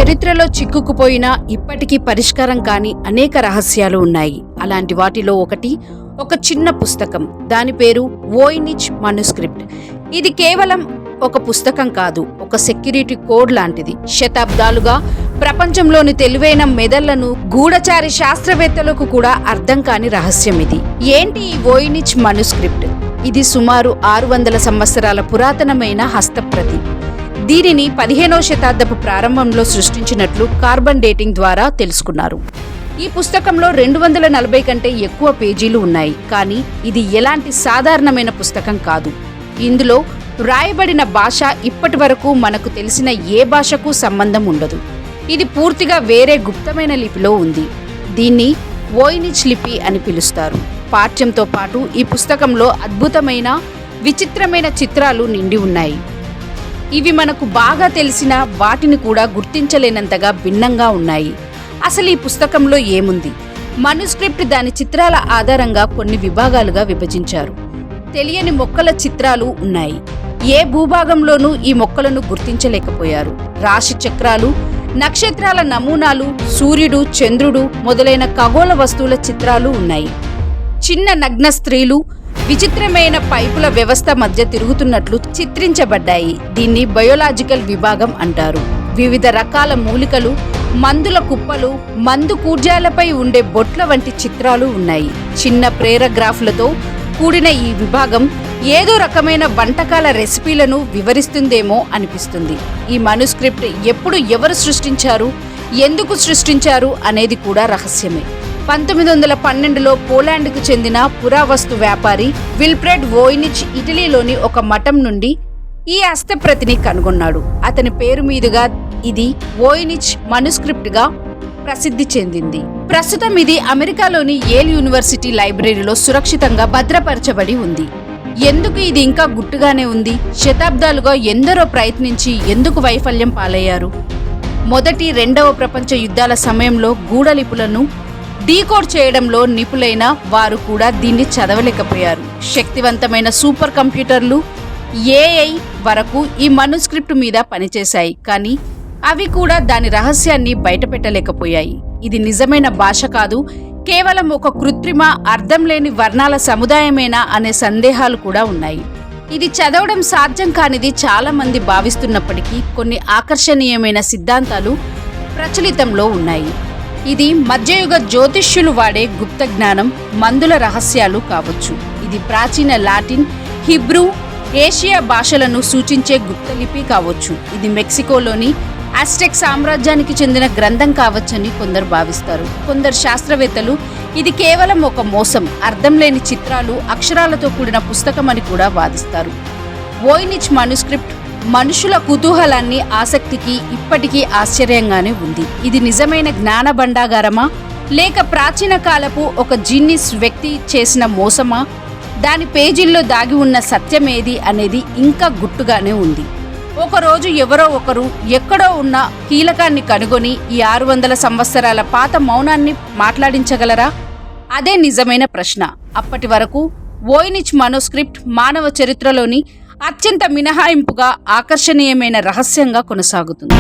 చరిత్రలో చిక్కుకుపోయిన ఇప్పటికీ పరిష్కారం కాని అనేక రహస్యాలు ఉన్నాయి. అలాంటి వాటిలో ఒకటి ఒక చిన్న పుస్తకం. దాని పేరు వోయినిచ్ మనుస్క్రిప్ట్. ఇది కేవలం ఒక పుస్తకం కాదు, ఒక సెక్యూరిటీ కోడ్ లాంటిది. శతాబ్దాలుగా ప్రపంచంలోని తెలివైన మెదళ్లను గూఢచారి శాస్త్రవేత్తలకు కూడా అర్థం కాని రహస్యం ఇది. ఏంటి ఈ వోయినిచ్ మనుస్క్రిప్ట్? ఇది సుమారు 600 సంవత్సరాల పురాతనమైన హస్తప్రతి. దీనిని 15వ శతాబ్దపు ప్రారంభంలో సృష్టించినట్లు కార్బన్ డేటింగ్ ద్వారా తెలుసుకున్నారు. ఈ పుస్తకంలో 240 కంటే ఎక్కువ పేజీలు ఉన్నాయి. కానీ ఇది ఎలాంటి సాధారణమైన పుస్తకం కాదు. ఇందులో రాయబడిన భాష ఇప్పటి వరకు మనకు తెలిసిన ఏ భాషకు సంబంధం ఉండదు. ఇది పూర్తిగా వేరే గుప్తమైన లిపిలో ఉంది. దీన్ని వోయినిచ్ లిపి అని పిలుస్తారు. పాఠ్యంతో పాటు ఈ పుస్తకంలో అద్భుతమైన విచిత్రమైన చిత్రాలు నిండి ఉన్నాయి. ఇవి మనకు బాగా తెలిసిన వాటిని కూడా గుర్తించలేనంతగా భిన్నంగా ఉన్నాయి. అసలు ఈ పుస్తకంలో ఏముంది? మనుస్క్రిప్ట్ దాని చిత్రాల ఆధారంగా కొన్ని విభాగాలుగా విభజించారు. తెలియని మొక్కల చిత్రాలు ఉన్నాయి. ఏ భూభాగంలోనూ ఈ మొక్కలను గుర్తించలేకపోయారు. రాశి చక్రాలు, నక్షత్రాల నమూనాలు, సూర్యుడు, చంద్రుడు మొదలైన ఖగోళ వస్తువుల చిత్రాలు ఉన్నాయి. చిన్న నగ్న స్త్రీలు విచిత్రమైన పైపుల వ్యవస్థ మధ్య తిరుగుతున్నట్లు చిత్రించబడ్డాయి. దీన్ని బయోలాజికల్ విభాగం అంటారు. వివిధ రకాల మూలికలు, మందుల కుప్పలు, మందు కూర్జాలపై ఉండే బొట్ల వంటి చిత్రాలు ఉన్నాయి. చిన్న ప్రేరాగ్రాఫ్లతో కూడిన ఈ విభాగం ఏదో రకమైన వంటకాల రెసిపీలను వివరిస్తుందేమో అనిపిస్తుంది. ఈ మనుస్క్రిప్ట్ ఎప్పుడు ఎవరు సృష్టించారు, ఎందుకు సృష్టించారు అనేది కూడా రహస్యమే. 1912లో పోలాండ్కు చెందిన పురావస్తు వ్యాపారి విల్ఫ్రెడ్ వోయినిచ్ ఇటలీలోని ఒక మఠం నుండి ఈ హస్తప్రతిని కనుగొన్నాడు. అతని పేరు మీదుగా ఇది వోయినిచ్ మనుస్క్రిప్ట్ గా ప్రసిద్ధి చెందింది. ప్రస్తుతం ఇది అమెరికాలోని యేల్ యూనివర్సిటీ లైబ్రరీలో సురక్షితంగా భద్రపరచబడి ఉంది. ఎందుకు ఇది ఇంకా గుట్టుగానే ఉంది? శతాబ్దాలుగా ఎందరో ప్రయత్నించి ఎందుకు వైఫల్యం పాలయ్యారు? మొదటి, రెండవ ప్రపంచ యుద్ధాల సమయంలో గూఢలిపులను డీకోడ్ చేయడంలో నిపుణులైన వారు కూడా దీన్ని చదవలేకపోయారు. శక్తివంతమైన సూపర్ కంప్యూటర్లు, ఏఐ వరకు ఈ మనుస్క్రిప్ట్ మీద పనిచేశాయి. కానీ అవి కూడా దాని రహస్యాన్ని బయటపెట్టలేకపోయాయి. ఇది నిజమైన భాష కాదు, కేవలం ఒక కృత్రిమ, అర్థం లేని వర్ణాల సముదాయమేనా అనే సందేహాలు కూడా ఉన్నాయి. ఇది చదవడం సాధ్యం కానిది చాలా మంది భావిస్తున్నప్పటికీ కొన్ని ఆకర్షణీయమైన సిద్ధాంతాలు ప్రచలితంలో ఉన్నాయి. ఇది మధ్యయుగ జ్యోతిష్యులు వాడే గుప్త జ్ఞానం, మందుల రహస్యాలు కావచ్చు. ఇది ప్రాచీన లాటిన్, హిబ్రూ, ఏషియా భాషలను సూచించే గుప్తలిపి కావచ్చు. ఇది మెక్సికోలోని అస్టెక్ సామ్రాజ్యానికి చెందిన గ్రంథం కావచ్చని కొందరు భావిస్తారు. కొందరు శాస్త్రవేత్తలు ఇది కేవలం ఒక మోసం, అర్థం లేని చిత్రాలు, అక్షరాలతో కూడిన పుస్తకం అని కూడా వాదిస్తారు. వోయినిచ్ మనుస్క్రిప్ట్ మనుషుల కుతూహలాన్ని, ఆసక్తికి ఇప్పటికీ ఆశ్చర్యంగానే ఉంది. ఇది నిజమైన జ్ఞాన భండాగారమా, లేక ప్రాచీన కాలపు ఒక జీనియస్ వ్యక్తి చేసిన మోసమా? దాని పేజీల్లో దాగి ఉన్న సత్యమేది అనేది ఇంకా గుట్టుగానే ఉంది. ఒకరోజు ఎవరో ఒకరు ఎక్కడో ఉన్న కీలకాన్ని కనుగొని ఈ 600 సంవత్సరాల పాత మౌనాన్ని మాట్లాడించగలరా? అదే నిజమైన ప్రశ్న. అప్పటి వరకు వోయినిచ్ మనుస్క్రిప్ట్ మానవ చరిత్రలోని అత్యంత మినహాయింపుగా, ఆకర్షణీయమైన రహస్యంగా కొనసాగుతుంది.